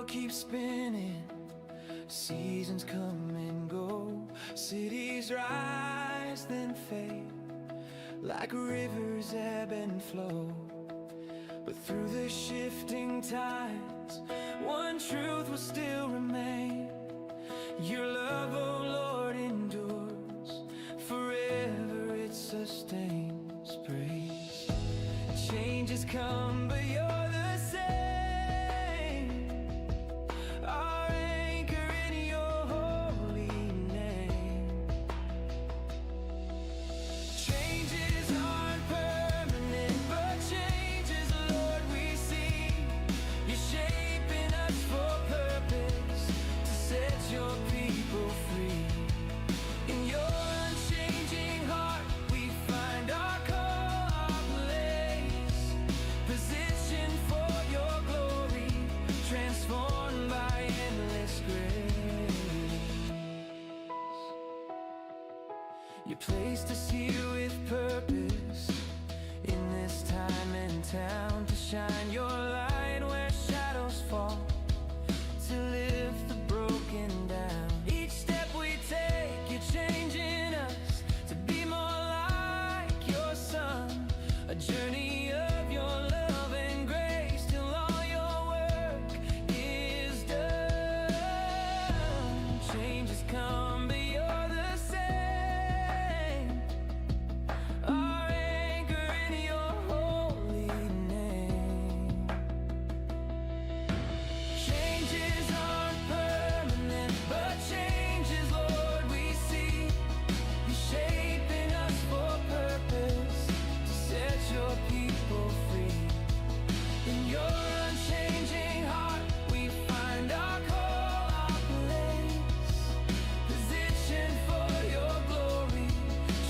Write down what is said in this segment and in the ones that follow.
keeps spinning, seasons come and go, cities rise then fade, like rivers ebb and flow. But through the shifting tides, one truth will still remain: your love, oh Lord, endures forever, it sustains. Praise. Changes come, but you're the same, our anchor in your holy name. Changes aren't permanent, but changes, Lord, we see. You're shaping us for purpose, to set your people free. In your unchanging heart we find our call, our place, position for your glory, transformed by endless grace. You placed us here with purpose, in this time and town, to shine your light where shadows fall, to lift the broken down. Each step we take, you're changing us to be more like your Son, a journey of your love and grace, till all your work is done. Changes come, but you're the same, our anchor in your holy name. Changes aren't permanent, but changes, Lord, we see. You're shaping us for purpose, to set your people free. In your unchanging heart we find our call, our place, position for your glory,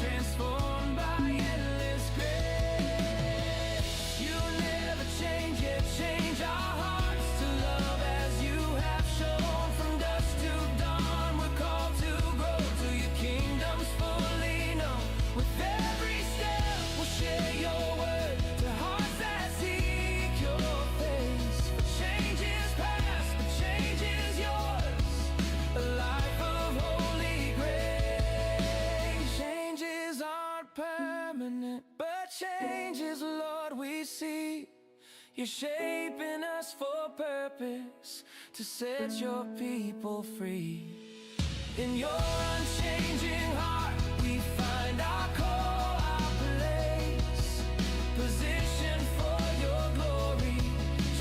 transformed by endless grace. You never change, yet change our hearts to love as you have shown. From dusk to dawn we're called to grow, till your kingdom's fully known. With every step we'll share your word, to hearts that seek your face. For change is past, but change is yours, a life of holy grace. Changes aren't permanent, but changes, Lord, we see. You're shaping us for purpose, to set your people free. In your unchanging heart we find our call, our place, position for your glory,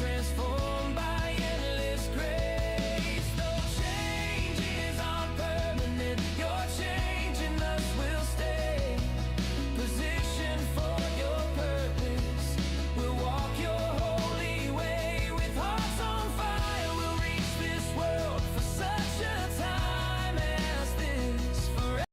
transformed by endless grace. Though changes aren't permanent, you're changing us, we'll stay, position for your purpose, we'll walk your holy way. With hearts on fire we'll reach this world, for such a time as this. Forever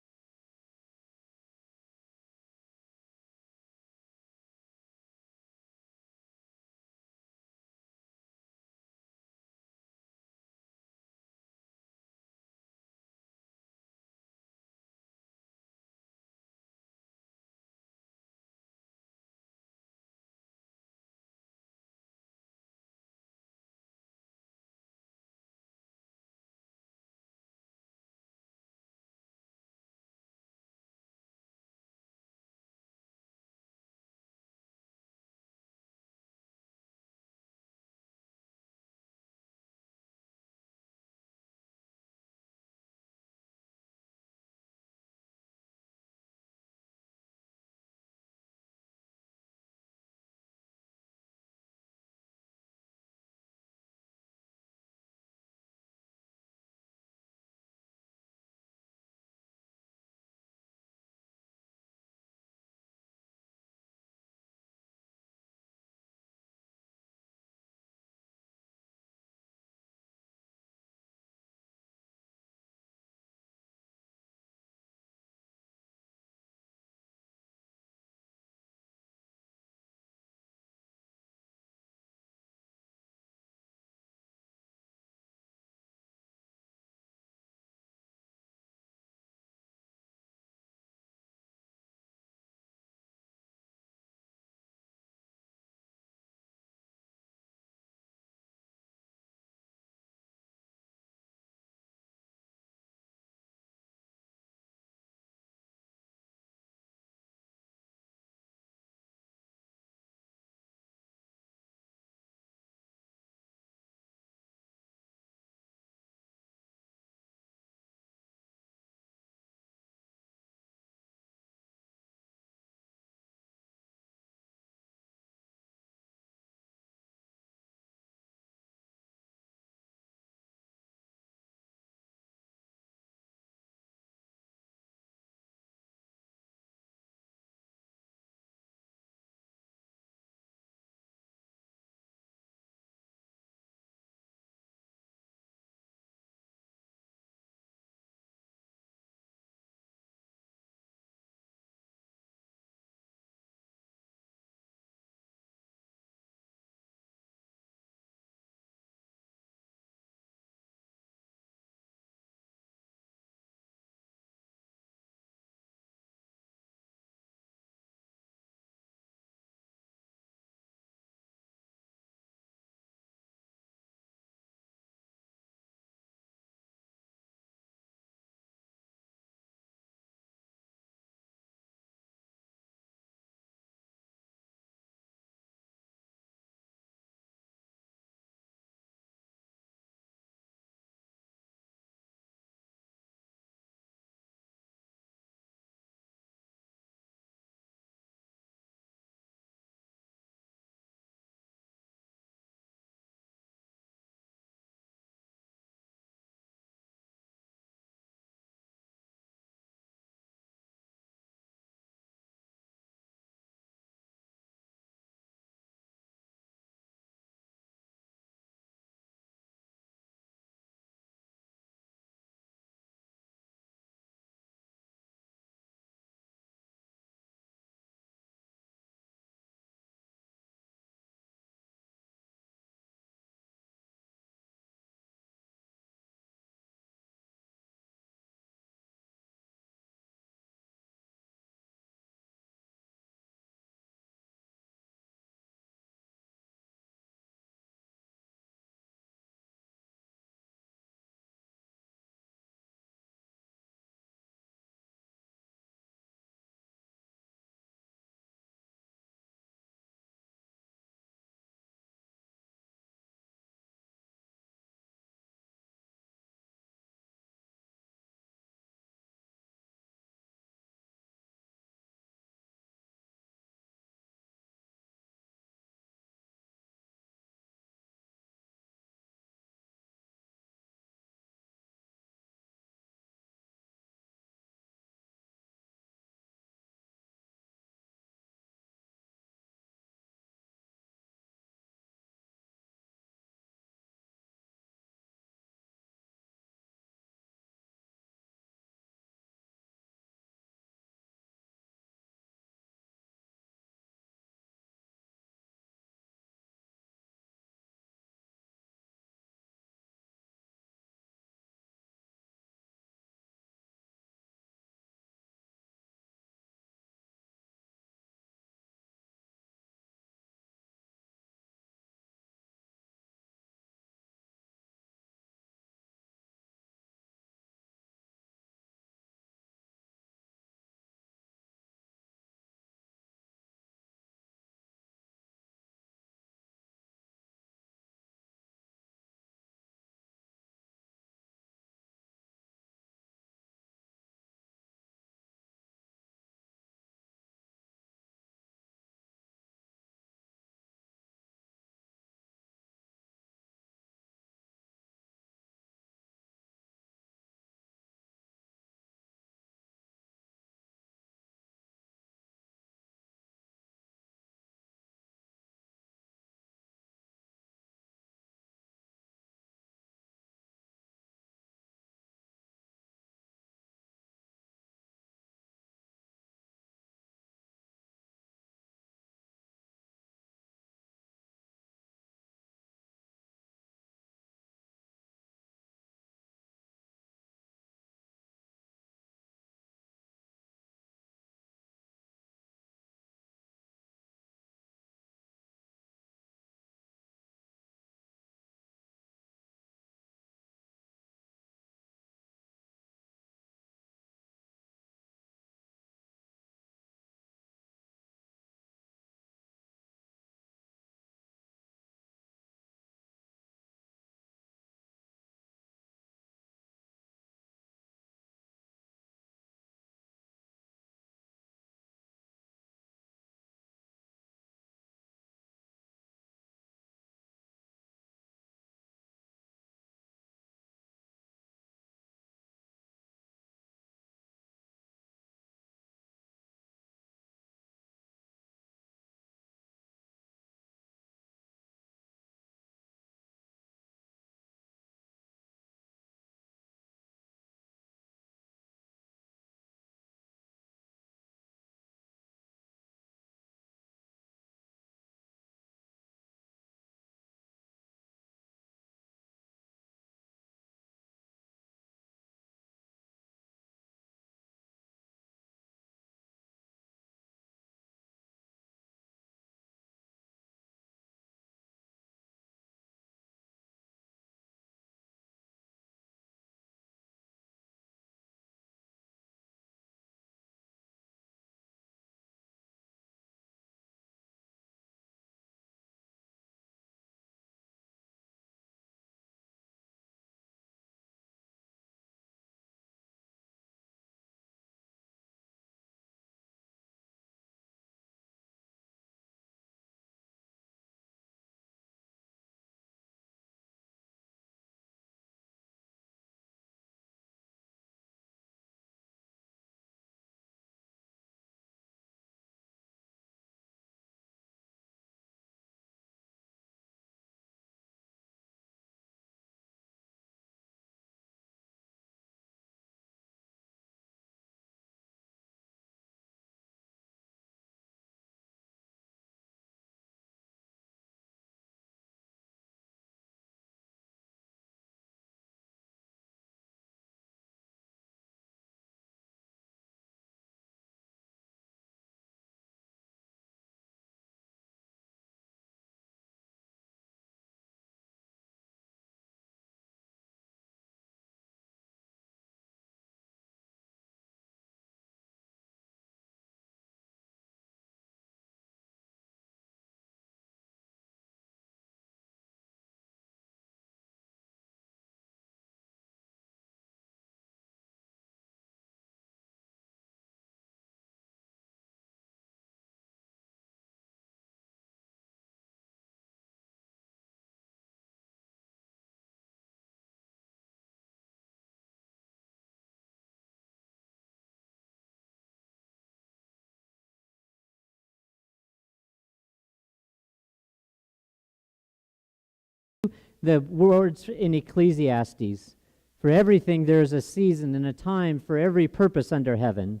the words in Ecclesiastes. For everything there is a season and a time for every purpose under heaven.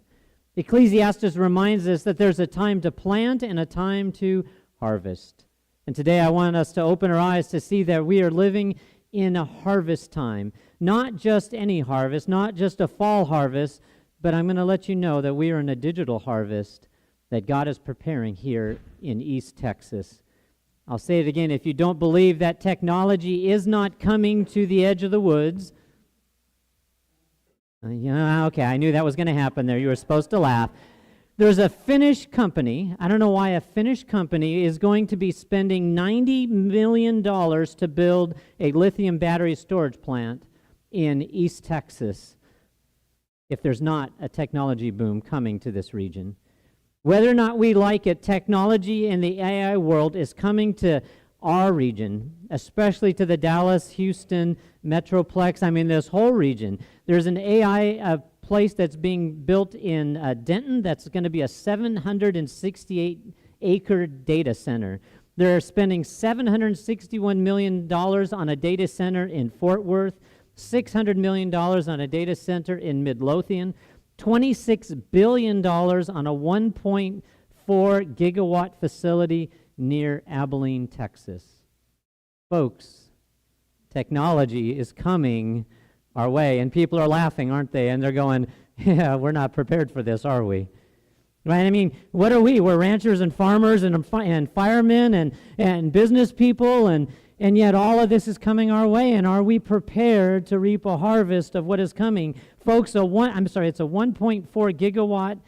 Ecclesiastes reminds us that there's a time to plant and a time to harvest. And today I want us to open our eyes to see that we are living in a harvest time. Not just any harvest, not just a fall harvest, but I'm going to let you know that we are in a digital harvest that God is preparing here in East Texas. I'll say it again, if you don't believe that technology is not coming to the edge of the woods, okay, I knew that was going to happen there. You were supposed to laugh. There's a Finnish company. I don't know why a Finnish company is going to be spending $90 million to build a lithium battery storage plant in East Texas if there's not a technology boom coming to this region. Whether or not we like it, technology in the AI world is coming to our region, especially to the Dallas, Houston metroplex. I mean, this whole region. There's an AI place that's being built in Denton that's going to be a 768-acre data center. They're spending $761 million on a data center in Fort Worth, $600 million on a data center in Midlothian, $26 billion on a 1.4 gigawatt facility near Abilene, Texas. Folks, technology is coming our way, and people are laughing, aren't they? And they're going, yeah, we're not prepared for this, are we? Right? I mean, what are we? We're ranchers and farmers and firemen and business people, and yet all of this is coming our way, and are we prepared to reap a harvest of what is coming? Folks, it's a 1.4 gigawatt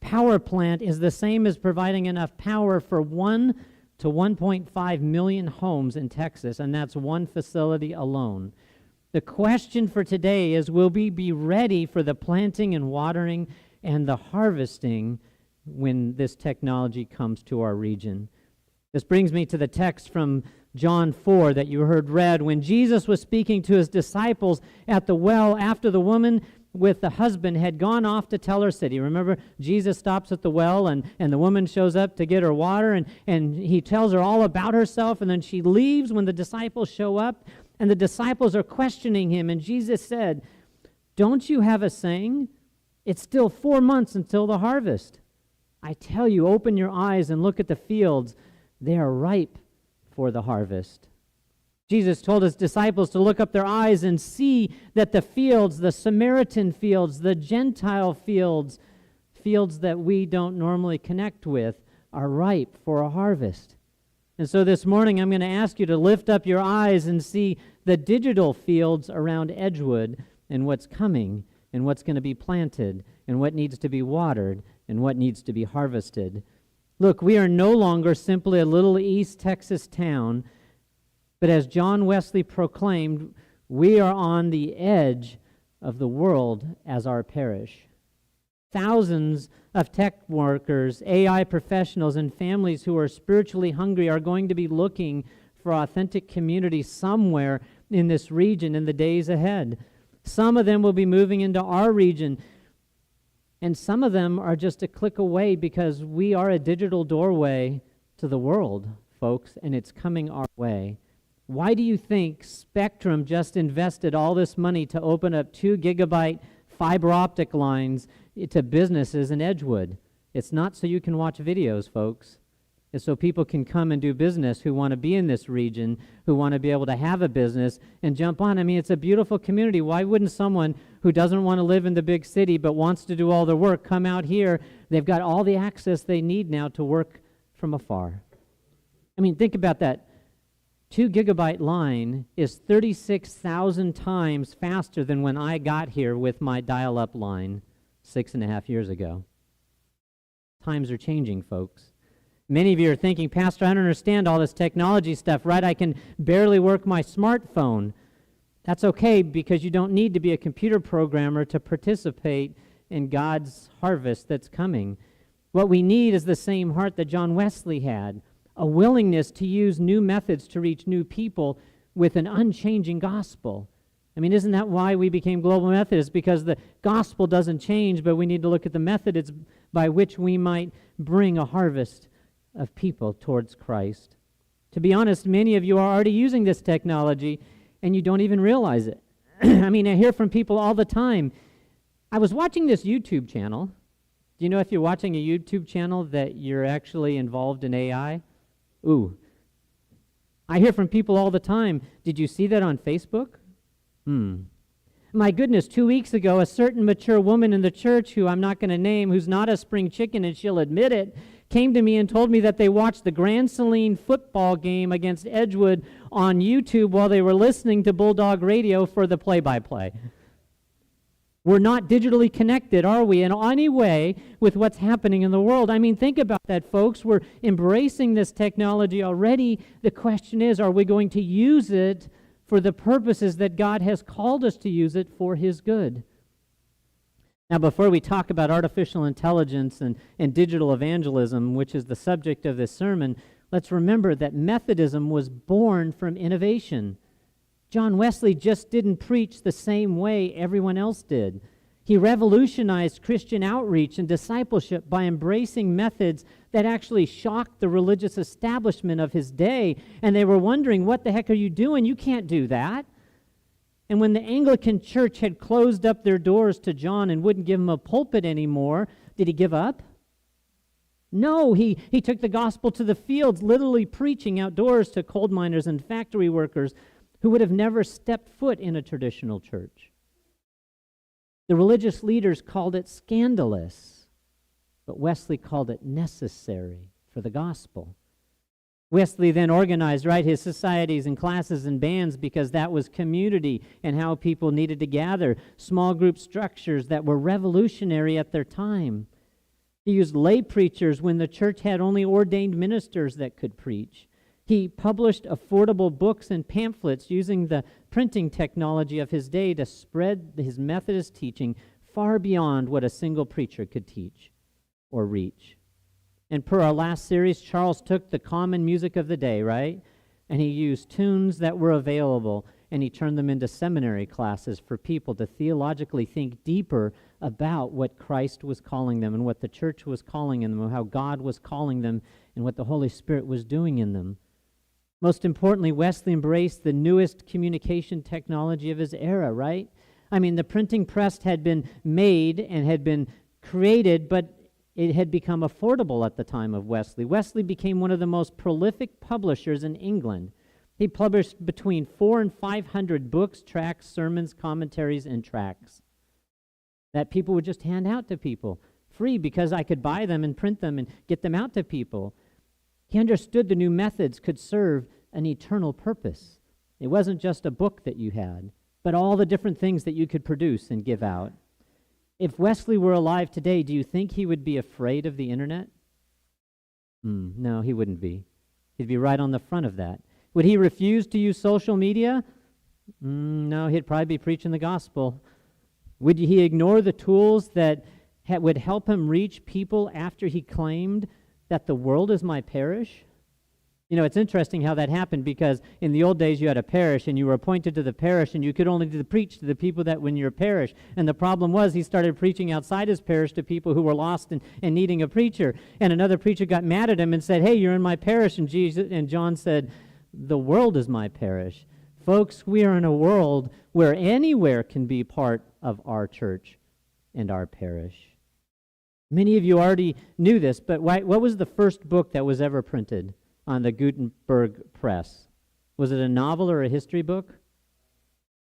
power plant is the same as providing enough power for 1 to 1.5 million homes in Texas, and that's one facility alone. The question for today is, will we be ready for the planting and watering and the harvesting when this technology comes to our region? This brings me to the text from John 4 that you heard read. When Jesus was speaking to his disciples at the well after the woman with the husband had gone off to tell her city. Remember, Jesus stops at the well, and the woman shows up to get her water, and he tells her all about herself, and then she leaves when the disciples show up, and the disciples are questioning him, and Jesus said, "Don't you have a saying? It's still 4 months until the harvest. I tell you, open your eyes and look at the fields. They are ripe for the harvest." Jesus told his disciples to look up their eyes and see that the fields, the Samaritan fields, the Gentile fields, fields that we don't normally connect with, are ripe for a harvest. And so this morning I'm going to ask you to lift up your eyes and see the digital fields around Edgewood and what's coming and what's going to be planted and what needs to be watered and what needs to be harvested. Look, we are no longer simply a little East Texas town, but as John Wesley proclaimed, we are on the edge of the world as our parish. Thousands of tech workers, AI professionals, and families who are spiritually hungry are going to be looking for authentic community somewhere in this region in the days ahead. Some of them will be moving into our region, and some of them are just a click away because we are a digital doorway to the world, folks, and it's coming our way. Why do you think Spectrum just invested all this money to open up 2 gigabyte fiber optic lines to businesses in Edgewood? It's not so you can watch videos, folks. It's so people can come and do business who want to be in this region, who want to be able to have a business and jump on. I mean, it's a beautiful community. Why wouldn't someone who doesn't want to live in the big city but wants to do all their work come out here? They've got all the access they need now to work from afar. I mean, think about that. 2 gigabyte line is 36,000 times faster than when I got here with my dial-up line 6.5 years ago. Times are changing, folks. Many of you are thinking, Pastor, I don't understand all this technology stuff, right? I can barely work my smartphone. That's okay, because you don't need to be a computer programmer to participate in God's harvest that's coming. What we need is the same heart that John Wesley had, a willingness to use new methods to reach new people with an unchanging gospel. I mean, isn't that why we became Global Methodists? Because the gospel doesn't change, but we need to look at the methods by which we might bring a harvest of people towards Christ. To be honest, many of you are already using this technology, and you don't even realize it. I mean, I hear from people all the time. I was watching this YouTube channel. Do you know if you're watching a YouTube channel that you're actually involved in AI? Ooh. I hear from people all the time, did you see that on Facebook? My goodness, 2 weeks ago, a certain mature woman in the church, who I'm not going to name, who's not a spring chicken, and she'll admit it, came to me and told me that they watched the Grand Saline football game against Edgewood on YouTube while they were listening to Bulldog Radio for the play-by-play. We're not digitally connected, are we, in any way with what's happening in the world? I mean, think about that, folks. We're embracing this technology already. The question is, are we going to use it for the purposes that God has called us to use it for His good? Now, before we talk about artificial intelligence and digital evangelism, which is the subject of this sermon, let's remember that Methodism was born from innovation. John Wesley just didn't preach the same way everyone else did. He revolutionized Christian outreach and discipleship by embracing methods that actually shocked the religious establishment of his day, and they were wondering, what the heck are you doing? You can't do that. And when the Anglican Church had closed up their doors to John and wouldn't give him a pulpit anymore, did he give up? No, he took the gospel to the fields, literally preaching outdoors to coal miners and factory workers who would have never stepped foot in a traditional church. The religious leaders called it scandalous, but Wesley called it necessary for the gospel. Wesley then organized, his societies and classes and bands, because that was community and how people needed to gather, small group structures that were revolutionary at their time. He used lay preachers when the church had only ordained ministers that could preach. He published affordable books and pamphlets using the printing technology of his day to spread his Methodist teaching far beyond what a single preacher could teach or reach. And per our last series, Charles took the common music of the day, and he used tunes that were available, and he turned them into seminary classes for people to theologically think deeper about what Christ was calling them and what the church was calling them and how God was calling them and what the Holy Spirit was doing in them. Most importantly, Wesley embraced the newest communication technology of his era, I mean, the printing press had been made and had been created, but it had become affordable at the time of Wesley. Wesley became one of the most prolific publishers in England. He published between 400 and 500 books, tracts, sermons, commentaries, and tracts that people would just hand out to people free because I could buy them and print them and get them out to people. He understood the new methods could serve an eternal purpose. It wasn't just a book that you had, but all the different things that you could produce and give out. If Wesley were alive today, do you think he would be afraid of the internet? No, he wouldn't be. He'd be right on the front of that. Would he refuse to use social media? No, he'd probably be preaching the gospel. Would he ignore the tools that would help him reach people after he claimed that the world is my parish? You know, it's interesting how that happened, because in the old days you had a parish and you were appointed to the parish and you could only preach to the people that were in your parish. And the problem was he started preaching outside his parish to people who were lost and needing a preacher. And another preacher got mad at him and said, "Hey, you're in my parish." And John said, "The world is my parish." Folks, we are in a world where anywhere can be part of our church and our parish. Many of you already knew this, but what was the first book that was ever printed on the Gutenberg press? Was it a novel or a history book?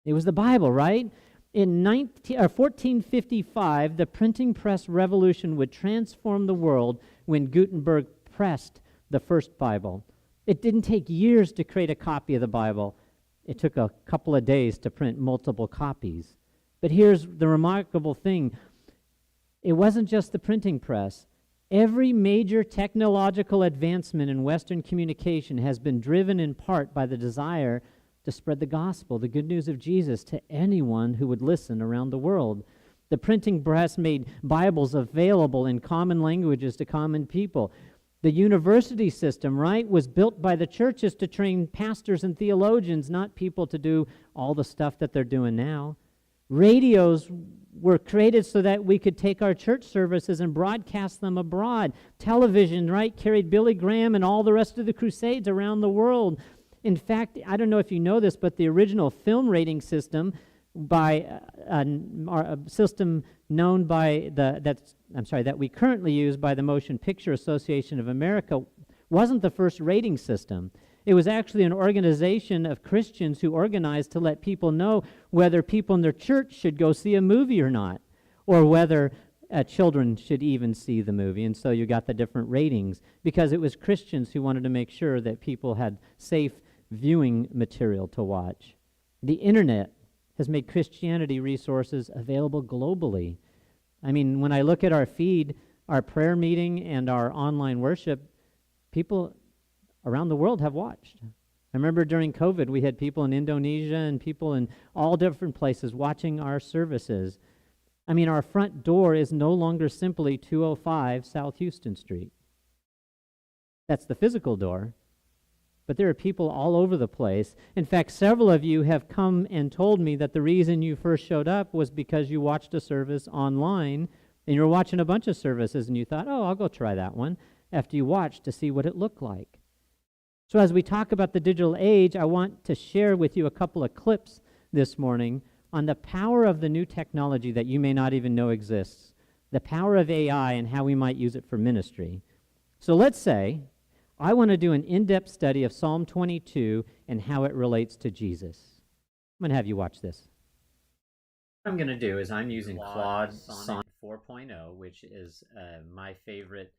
It was the Bible, right? In 1455, the printing press revolution would transform the world when Gutenberg pressed the first Bible. It didn't take years to create a copy of the Bible. It took a couple of days to print multiple copies. But here's the remarkable thing. It wasn't just the printing press. Every major technological advancement in Western communication has been driven in part by the desire to spread the gospel, the good news of Jesus, to anyone who would listen around the world. The printing press made Bibles available in common languages to common people. The university system, was built by the churches to train pastors and theologians, not people to do all the stuff that they're doing now. Radios were created so that we could take our church services and broadcast them abroad. Television, right, carried Billy Graham and all the rest of the Crusades around the world. In fact, I don't know if you know this, but the original film rating system by a system known by that we currently use by the Motion Picture Association of America wasn't the first rating system. It was actually an organization of Christians who organized to let people know whether people in their church should go see a movie or not, or whether children should even see the movie. And so you got the different ratings because it was Christians who wanted to make sure that people had safe viewing material to watch. The internet has made Christianity resources available globally. I mean, when I look at our feed, our prayer meeting and our online worship, people around the world have watched. I remember during COVID, we had people in Indonesia and people in all different places watching our services. I mean, our front door is no longer simply 205 South Houston Street. That's the physical door. But there are people all over the place. In fact, several of you have come and told me that the reason you first showed up was because you watched a service online, and you were watching a bunch of services, and you thought, oh, I'll go try that one, after you watched to see what it looked like. So as we talk about the digital age, I want to share with you a couple of clips this morning on the power of the new technology that you may not even know exists, the power of AI and how we might use it for ministry. So let's say I want to do an in-depth study of Psalm 22 and how it relates to Jesus. I'm going to have you watch this. What I'm going to do is I'm using Claude Sonnet 4.0, which is my favorite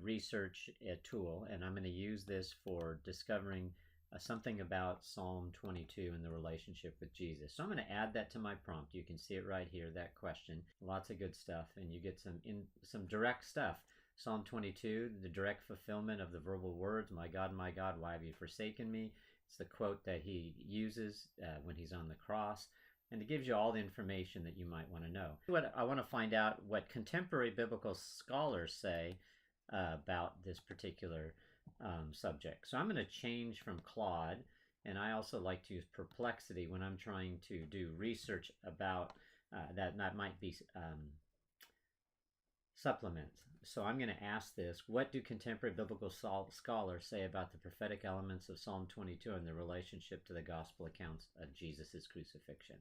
research tool, and I'm going to use this for discovering something about Psalm 22 and the relationship with Jesus. So I'm going to add that to my prompt. You can see it right here, that question. Lots of good stuff, and you get some direct stuff. Psalm 22, the direct fulfillment of the verbal words, my God, why have you forsaken me? It's the quote that he uses when he's on the cross, and it gives you all the information that you might want to know. I want to find out what contemporary biblical scholars say about this particular subject. So I'm going to change from Claude, and I also like to use Perplexity when I'm trying to do research about that might be supplements. So I'm going to ask this: what do contemporary biblical scholars say about the prophetic elements of Psalm 22 and their relationship to the gospel accounts of Jesus' crucifixion?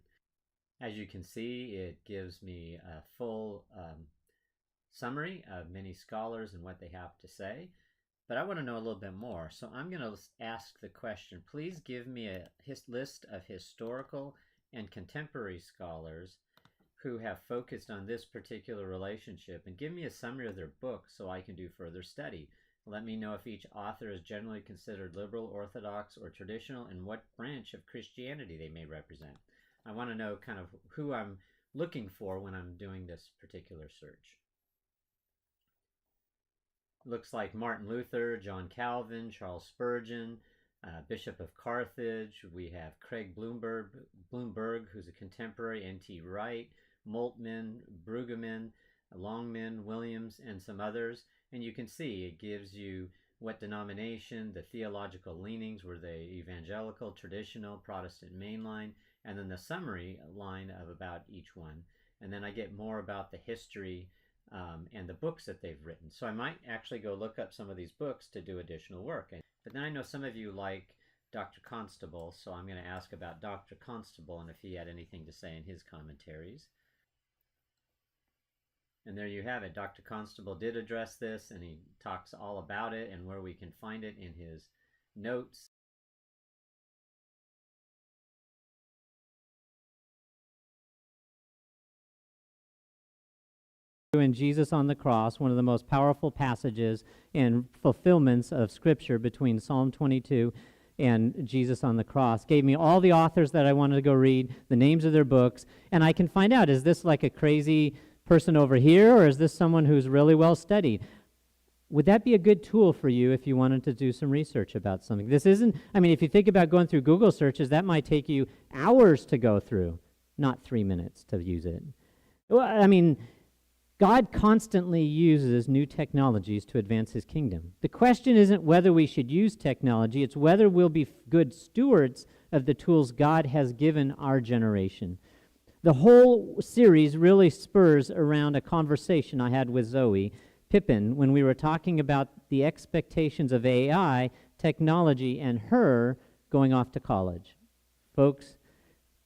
As you can see, it gives me a full summary of many scholars and what they have to say, but I want to know a little bit more. So I'm going to ask the question, please give me a list of historical and contemporary scholars who have focused on this particular relationship, and give me a summary of their books so I can do further study. Let me know if each author is generally considered liberal, orthodox, or traditional, and what branch of Christianity they may represent. I want to know kind of who I'm looking for when I'm doing this particular search. Looks like Martin Luther, John Calvin, Charles Spurgeon, Bishop of Carthage. We have Craig Bloomberg, who's a contemporary, N.T. Wright, Moltmann, Brueggemann, Longman, Williams, and some others. And you can see it gives you what denomination, the theological leanings, were they evangelical, traditional, Protestant, mainline, and then the summary line of about each one. And then I get more about the history and the books that they've written. So I might actually go look up some of these books to do additional work. But then I know some of you like Dr. Constable, so I'm going to ask about Dr. Constable and if he had anything to say in his commentaries. And there you have it. Dr. Constable did address this, and he talks all about it and where we can find it in his notes. In Jesus on the cross, one of the most powerful passages and fulfillments of Scripture between Psalm 22 and Jesus on the cross, gave me all the authors that I wanted to go read, the names of their books, and I can find out, is this like a crazy person over here, or is this someone who's really well studied? Would that be a good tool for you if you wanted to do some research about something? This isn't, I mean, if you think about going through Google searches, that might take you hours to go through, not 3 minutes to use it. Well, I mean, God constantly uses new technologies to advance his kingdom. The question isn't whether we should use technology, it's whether we'll be good stewards of the tools God has given our generation. The whole series really spurs around a conversation I had with Zoe Pippin when we were talking about the expectations of AI, technology, and her going off to college. Folks,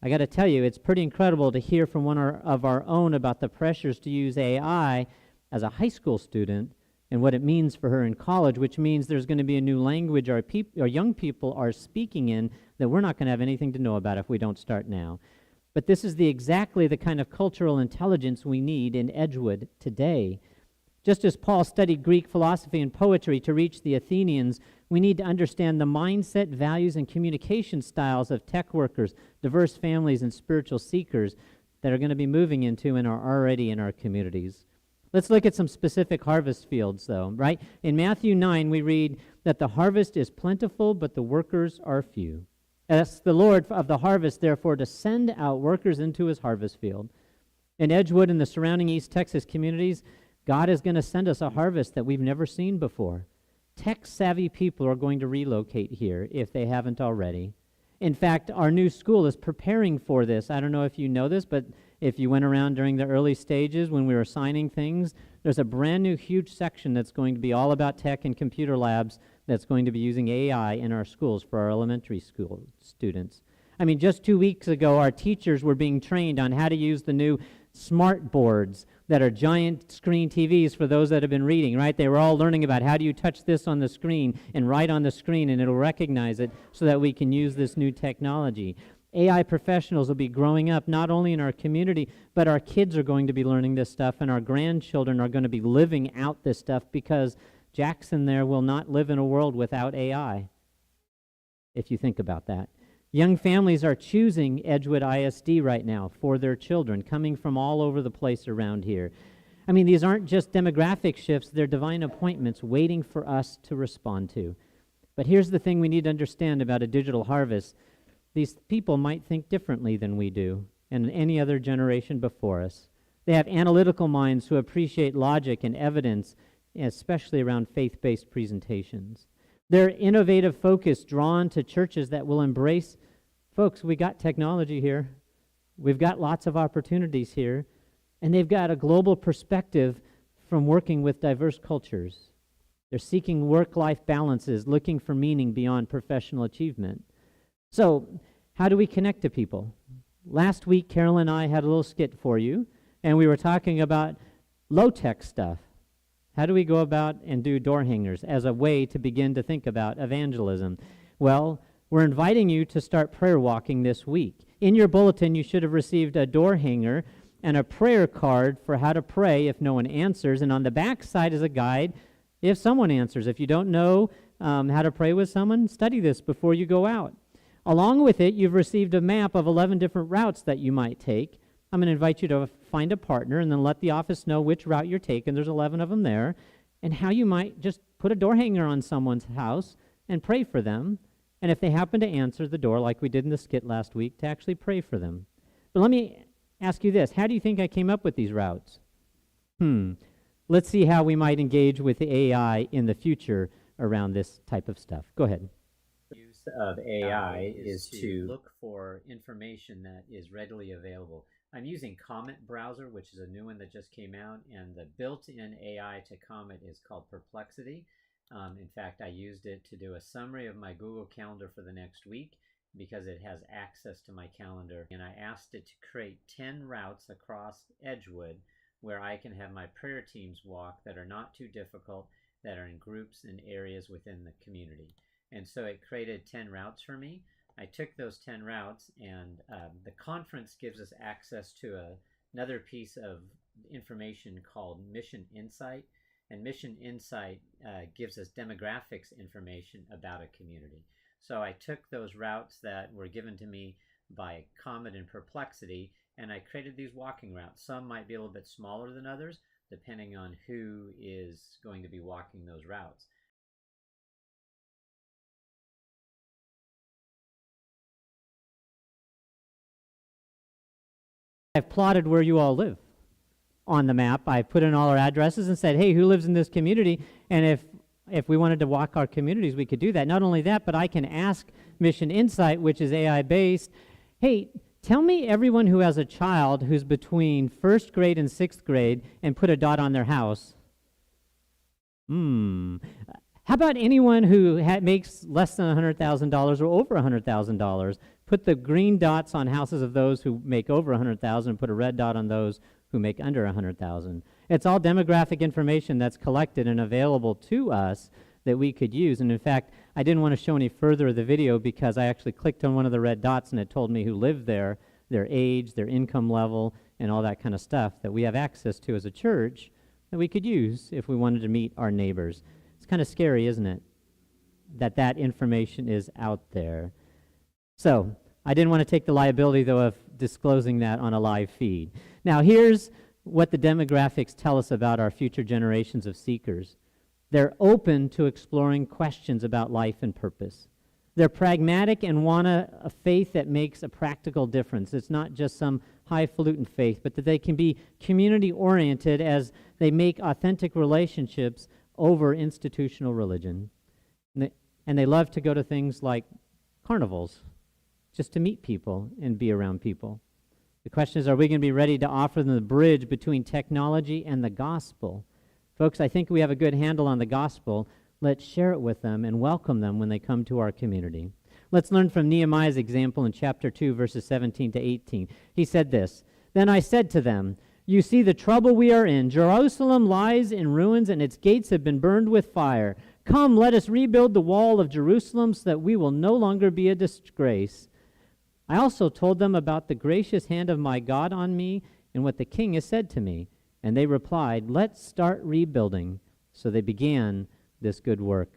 I got to tell you, it's pretty incredible to hear from one of our own about the pressures to use AI as a high school student and what it means for her in college, which means there's going to be a new language our young people are speaking in that we're not going to have anything to know about if we don't start now. But this is exactly the kind of cultural intelligence we need in Edgewood today. Just as Paul studied Greek philosophy and poetry to reach the Athenians, we need to understand the mindset, values, and communication styles of tech workers, diverse families, and spiritual seekers that are going to be moving into and are already in our communities. Let's look at some specific harvest fields, though, right? In Matthew 9, we read that the harvest is plentiful, but the workers are few. Ask the Lord of the harvest, therefore, to send out workers into his harvest field. In Edgewood and the surrounding East Texas communities, God is going to send us a harvest that we've never seen before. Tech-savvy people are going to relocate here if they haven't already. In fact, our new school is preparing for this. I don't know if you know this, but if you went around during the early stages when we were signing things, there's a brand new huge section that's going to be all about tech and computer labs that's going to be using AI in our schools for our elementary school students. I mean, just 2 weeks ago, our teachers were being trained on how to use the new smart boards that are giant screen TVs for those that have been reading, right? They were all learning about how do you touch this on the screen and write on the screen and it'll recognize it so that we can use this new technology. AI professionals will be growing up not only in our community, but our kids are going to be learning this stuff and our grandchildren are going to be living out this stuff because Jackson there will not live in a world without AI, if you think about that. Young families are choosing Edgewood ISD right now for their children, coming from all over the place around here. I mean, these aren't just demographic shifts, they're divine appointments waiting for us to respond to. But here's the thing we need to understand about a digital harvest. These people might think differently than we do and any other generation before us. They have analytical minds who appreciate logic and evidence, especially around faith-based presentations. They're innovative focus drawn to churches that will embrace, folks, we got technology here. We've got lots of opportunities here. And they've got a global perspective from working with diverse cultures. They're seeking work-life balances, looking for meaning beyond professional achievement. So, how do we connect to people? Last week, Carol and I had a little skit for you, and we were talking about low-tech stuff. How do we go about and do door hangers as a way to begin to think about evangelism? Well, we're inviting you to start prayer walking this week. In your bulletin, you should have received a door hanger and a prayer card for how to pray if no one answers. And on the back side is a guide if someone answers. If you don't know how to pray with someone, study this before you go out. Along with it, you've received a map of 11 different routes that you might take. I'm going to invite you to find a partner and then let the office know which route you're taking. There's 11 of them there. And how you might just put a door hanger on someone's house and pray for them. And if they happen to answer the door, like we did in the skit last week, to actually pray for them. But let me ask you this. How do you think I came up with these routes? Let's see how we might engage with the AI in the future around this type of stuff. Go ahead. Use of AI is to look for information that is readily available. I'm using Comet Browser, which is a new one that just came out, and the built-in AI to Comet is called Perplexity. In fact, I used it to do a summary of my Google Calendar for the next week because it has access to my calendar. And I asked it to create 10 routes across Edgewood where I can have my prayer teams walk that are not too difficult, that are in groups and areas within the community. And so it created 10 routes for me. I took those 10 routes, and the conference gives us access to another piece of information called Mission Insight. And Mission Insight gives us demographics information about a community. So I took those routes that were given to me by Comet and Perplexity, and I created these walking routes. Some might be a little bit smaller than others, depending on who is going to be walking those routes. I've plotted where you all live on the map. I put in all our addresses and said, hey, who lives in this community? And if we wanted to walk our communities, we could do that. Not only that, but I can ask Mission Insight, which is AI-based, hey, Tell me everyone who has a child who's between first grade and sixth grade and put a dot on their house. How about anyone who makes less than $100,000 or over $100,000? Put the green dots on houses of those who make over $100,000 and put a red dot on those who make under $100,000. It's all demographic information that's collected and available to us that we could use. And in fact, I didn't want to show any further of the video because I actually clicked on one of the red dots and it told me who lived there, their age, their income level, and all that kind of stuff that we have access to as a church that we could use if we wanted to meet our neighbors. It's kind of scary, isn't it, that information is out there. So I didn't want to take the liability, though, of disclosing that on a live feed. Now, here's what the demographics tell us about our future generations of seekers. They're open to exploring questions about life and purpose. They're pragmatic and want a faith that makes a practical difference. It's not just some highfalutin faith, but that they can be community-oriented as they make authentic relationships over institutional religion. And they love to go to things like carnivals, just to meet people and be around people. The question is, are we going to be ready to offer them the bridge between technology and the gospel? Folks, I think we have a good handle on the gospel. Let's share it with them and welcome them when they come to our community. Let's learn from Nehemiah's example in chapter 2, verses 17 to 18. He said this, "Then I said to them, 'You see the trouble we are in. Jerusalem lies in ruins, and its gates have been burned with fire. Come, let us rebuild the wall of Jerusalem so that we will no longer be a disgrace.' I also told them about the gracious hand of my God on me and what the king has said to me. And they replied, 'Let's start rebuilding.' So they began this good work."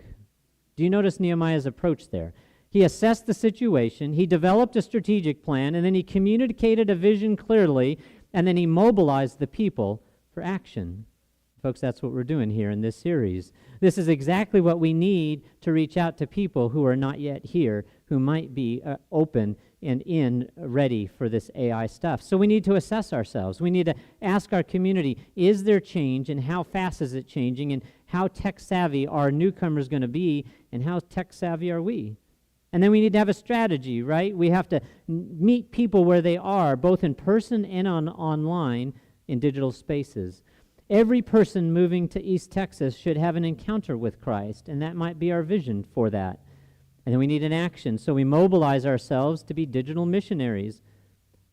Do you notice Nehemiah's approach there? He assessed the situation, he developed a strategic plan, and then he communicated a vision clearly, and then he mobilized the people for action. Folks, that's what we're doing here in this series. This is exactly what we need to reach out to people who are not yet here, who might be open and ready for this AI stuff. So we need to assess ourselves. We need to ask our community, is there change, and how fast is it changing, and how tech-savvy are newcomers going to be, and how tech-savvy are we? And then we need to have a strategy, right? We have to meet people where they are, both in person and online in digital spaces. Every person moving to East Texas should have an encounter with Christ, and that might be our vision for that. And then we need an action, so we mobilize ourselves to be digital missionaries.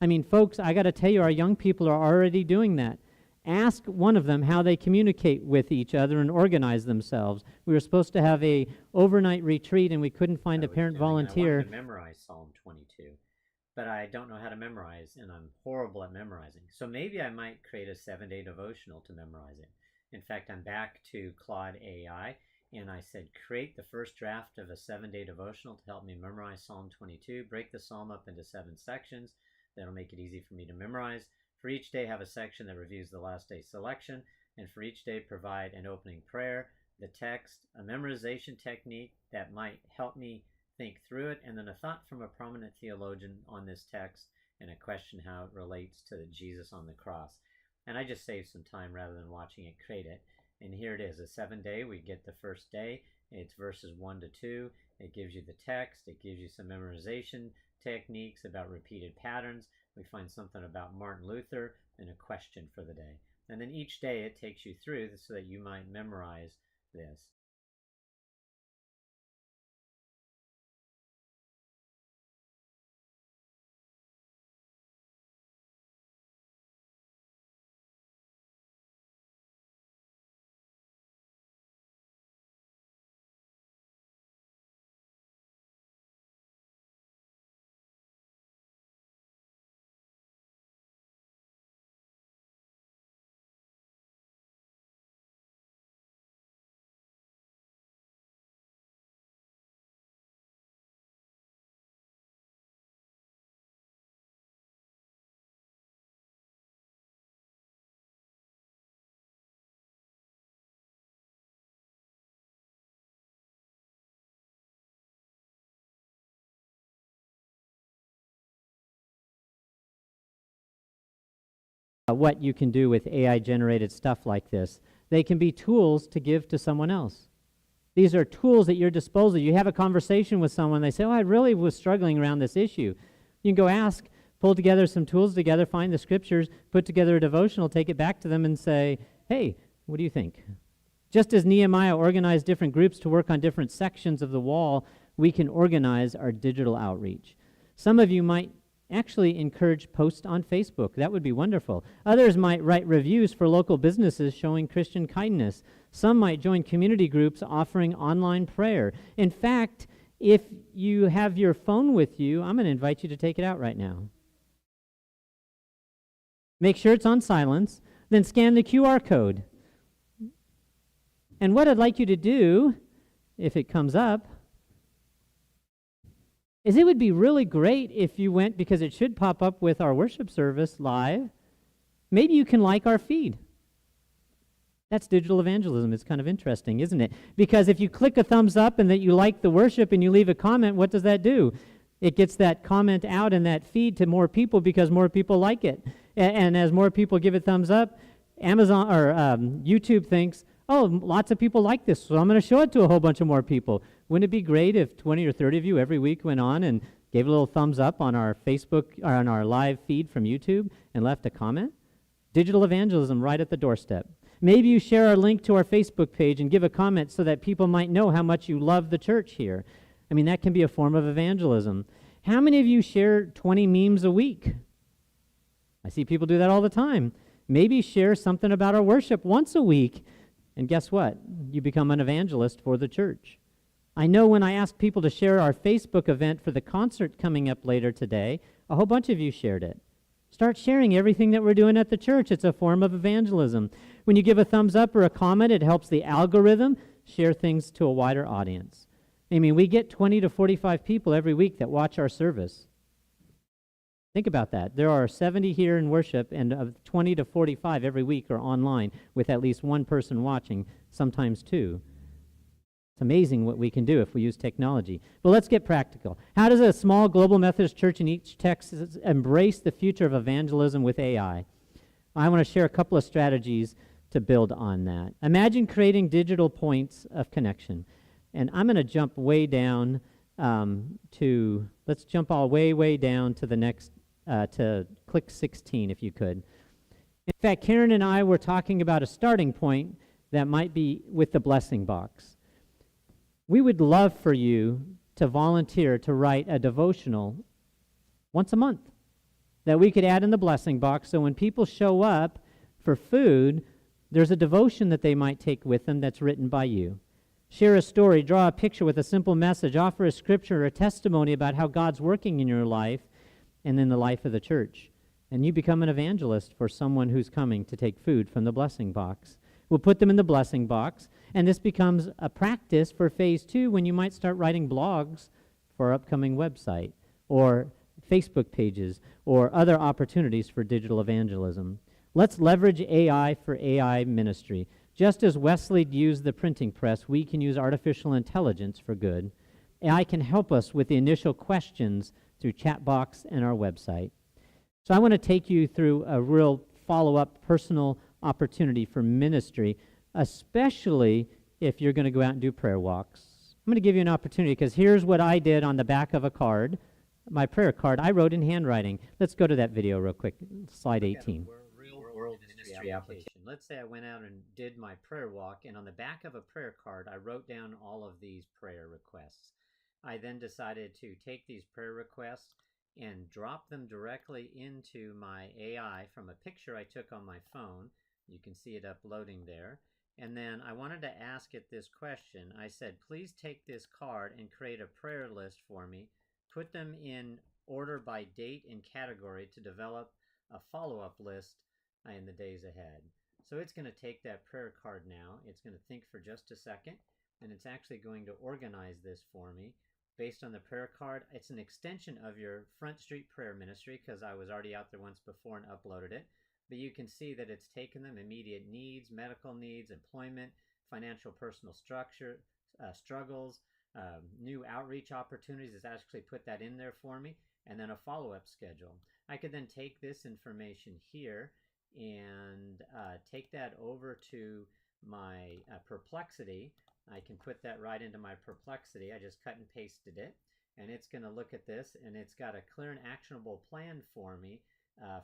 I mean, folks, I got to tell you, our young people are already doing that. Ask one of them how they communicate with each other and organize themselves. We were supposed to have a overnight retreat, and we couldn't find a parent volunteer. I wanted to memorize Psalm 22, but I don't know how to memorize, and I'm horrible at memorizing. So maybe I might create a 7-day devotional to memorize it. In fact, I'm back to Claude AI, and I said, create the first draft of a 7-day devotional to help me memorize Psalm 22. Break the psalm up into 7 sections. That'll make it easy for me to memorize. For each day, have a section that reviews the last day's selection, and for each day, provide an opening prayer, the text, a memorization technique that might help me think through it, and then a thought from a prominent theologian on this text, and a question how it relates to Jesus on the cross. And I just saved some time rather than watching it create it. And here it is, a 7-day. We get the first day. It's verses 1 to 2. It gives you the text. It gives you some memorization techniques about repeated patterns. We find something about Martin Luther and a question for the day. And then each day it takes you through so that you might memorize this. What you can do with AI-generated stuff like this. They can be tools to give to someone else. These are tools at your disposal. You have a conversation with someone, they say, oh, I really was struggling around this issue. You can go ask, pull together some tools together, find the scriptures, put together a devotional, take it back to them and say, hey, what do you think? Just as Nehemiah organized different groups to work on different sections of the wall, we can organize our digital outreach. Some of you might actually encourage posts on Facebook. That would be wonderful. Others might write reviews for local businesses showing Christian kindness. Some might join community groups offering online prayer. In fact, if you have your phone with you, I'm going to invite you to take it out right now. Make sure it's on silence, then scan the QR code. And what I'd like you to do, if it comes up, is it would be really great if you went, because it should pop up with our worship service live, maybe you can like our feed. That's digital evangelism. It's kind of interesting, isn't it? Because if you click a thumbs up and that you like the worship and you leave a comment, what does that do? It gets that comment out in that feed to more people because more people like it. And as more people give it thumbs up, Amazon or YouTube thinks, oh, lots of people like this, so I'm going to show it to a whole bunch of more people. Wouldn't it be great if 20 or 30 of you every week went on and gave a little thumbs up on our Facebook or on our live feed from YouTube and left a comment? Digital evangelism right at the doorstep. Maybe you share our link to our Facebook page and give a comment so that people might know how much you love the church here. I mean, that can be a form of evangelism. How many of you share 20 memes a week? I see people do that all the time. Maybe share something about our worship once a week. And guess what? You become an evangelist for the church. I know when I asked people to share our Facebook event for the concert coming up later today, a whole bunch of you shared it. Start sharing everything that we're doing at the church. It's a form of evangelism. When you give a thumbs up or a comment, it helps the algorithm share things to a wider audience. I mean, we get 20 to 45 people every week that watch our service. Think about that. There are 70 here in worship, and of 20 to 45 every week are online with at least one person watching, sometimes two. It's amazing what we can do if we use technology. But let's get practical. How does a small global Methodist church in each Texas embrace the future of evangelism with AI? I want to share a couple of strategies to build on that. Imagine creating digital points of connection. And I'm going to jump way down let's jump all way down to the next, to click 16 if you could. In fact, Karen and I were talking about a starting point that might be with the blessing box. We would love for you to volunteer to write a devotional once a month that we could add in the blessing box, so when people show up for food, there's a devotion that they might take with them that's written by you. Share a story, draw a picture with a simple message, offer a scripture or a testimony about how God's working in your life and in the life of the church. And you become an evangelist for someone who's coming to take food from the blessing box. We'll put them in the blessing box, and this becomes a practice for phase 2 when you might start writing blogs for our upcoming website or Facebook pages or other opportunities for digital evangelism. Let's leverage AI for AI ministry. Just as Wesley used the printing press, we can use artificial intelligence for good. AI can help us with the initial questions through chat box and our website. So I want to take you through a real follow-up personal opportunity for ministry, especially if you're going to go out and do prayer walks. I'm going to give you an opportunity because here's what I did on the back of a card, my prayer card. I wrote in handwriting. Let's go to that video real quick, slide 18. World ministry application. Let's say I went out and did my prayer walk, and on the back of a prayer card, I wrote down all of these prayer requests. I then decided to take these prayer requests and drop them directly into my AI from a picture I took on my phone. You can see it uploading there. And then I wanted to ask it this question. I said, please take this card and create a prayer list for me. Put them in order by date and category to develop a follow-up list in the days ahead. So it's going to take that prayer card now. It's going to think for just a second, and it's actually going to organize this for me based on the prayer card. It's an extension of your Front Street Prayer Ministry because I was already out there once before and uploaded it. But you can see that it's taken them immediate needs, medical needs, employment, financial personal structure, struggles, new outreach opportunities. It's actually put that in there for me, and then a follow-up schedule. I could then take this information here and take that over to my Perplexity. I can put that right into my Perplexity. I just cut and pasted it. and it's going to look at this, and it's got a clear and actionable plan for me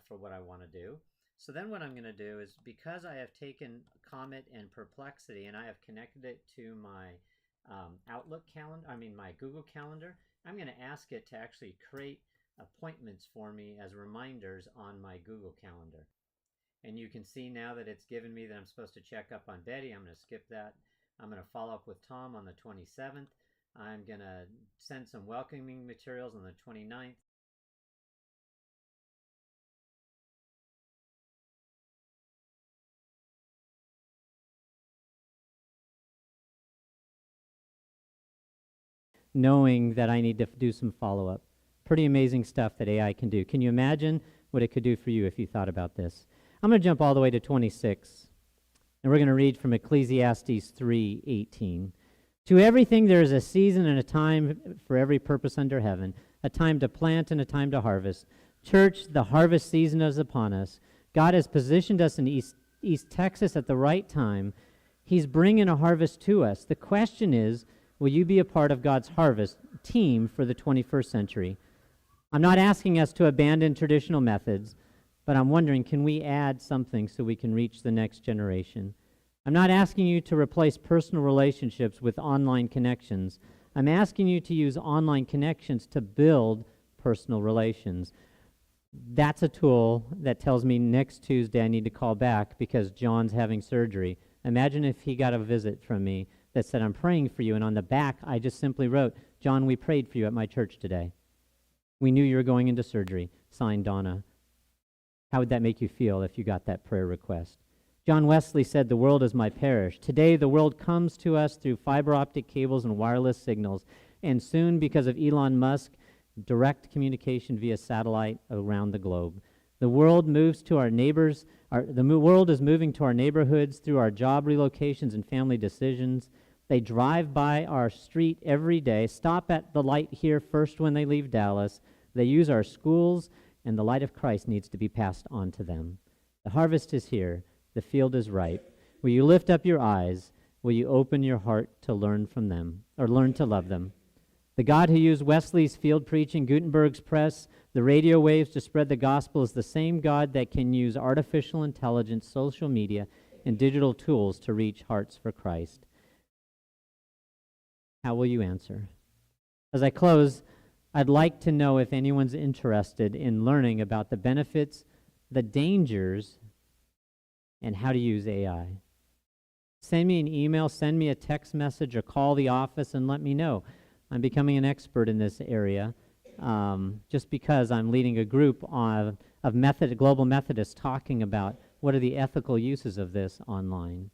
for what I want to do. So then what I'm going to do is, because I have taken Comet and Perplexity and I have connected it to my Outlook calendar, my Google Calendar, I'm going to ask it to actually create appointments for me as reminders on my Google Calendar. And you can see now that it's given me that I'm supposed to check up on Betty. I'm going to skip that. I'm going to follow up with Tom on the 27th. I'm going to send some welcoming materials on the 29th. Knowing that I need to do some follow-up. Pretty amazing stuff that AI can do. Can you imagine what it could do for you if you thought about this? I'm going to jump all the way to 26, and we're going to read from Ecclesiastes 3:18. To everything there is a season and a time for every purpose under heaven, a time to plant and a time to harvest. Church, the harvest season is upon us. God has positioned us in East Texas at the right time. He's bringing a harvest to us. The question is, will you be a part of God's harvest team for the 21st century? I'm not asking us to abandon traditional methods, but I'm wondering, can we add something so we can reach the next generation? I'm not asking you to replace personal relationships with online connections. I'm asking you to use online connections to build personal relations. That's a tool that tells me next Tuesday I need to call back because John's having surgery. Imagine if he got a visit from me that said, I'm praying for you, and on the back I just simply wrote, John, we prayed for you at my church today. We knew you were going into surgery. Signed, Donna. How would that make you feel if you got that prayer request? John Wesley said, the world is my parish. Today the world comes to us through fiber optic cables and wireless signals, and soon, because of Elon Musk, direct communication via satellite around the globe. The world moves to our neighbors. The world is moving to our neighborhoods through our job relocations and family decisions. They drive by our street every day, stop at the light here first when they leave Dallas. They use our schools, and the light of Christ needs to be passed on to them. The harvest is here. The field is ripe. Will you lift up your eyes? Will you open your heart to learn from them, or learn to love them? The God who used Wesley's field preaching, Gutenberg's press, the radio waves to spread the gospel is the same God that can use artificial intelligence, social media, and digital tools to reach hearts for Christ. How will you answer? As I close, I'd like to know if anyone's interested in learning about the benefits, the dangers, and how to use AI. Send me an email, send me a text message, or call the office and let me know. I'm becoming an expert in this area just because I'm leading a group of global Methodists talking about what are the ethical uses of this online.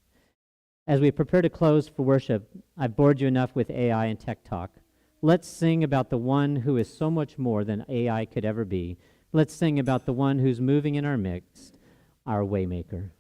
As we prepare to close for worship, I've bored you enough with AI and tech talk. Let's sing about the one who is so much more than AI could ever be. Let's sing about the one who's moving in our midst, our waymaker.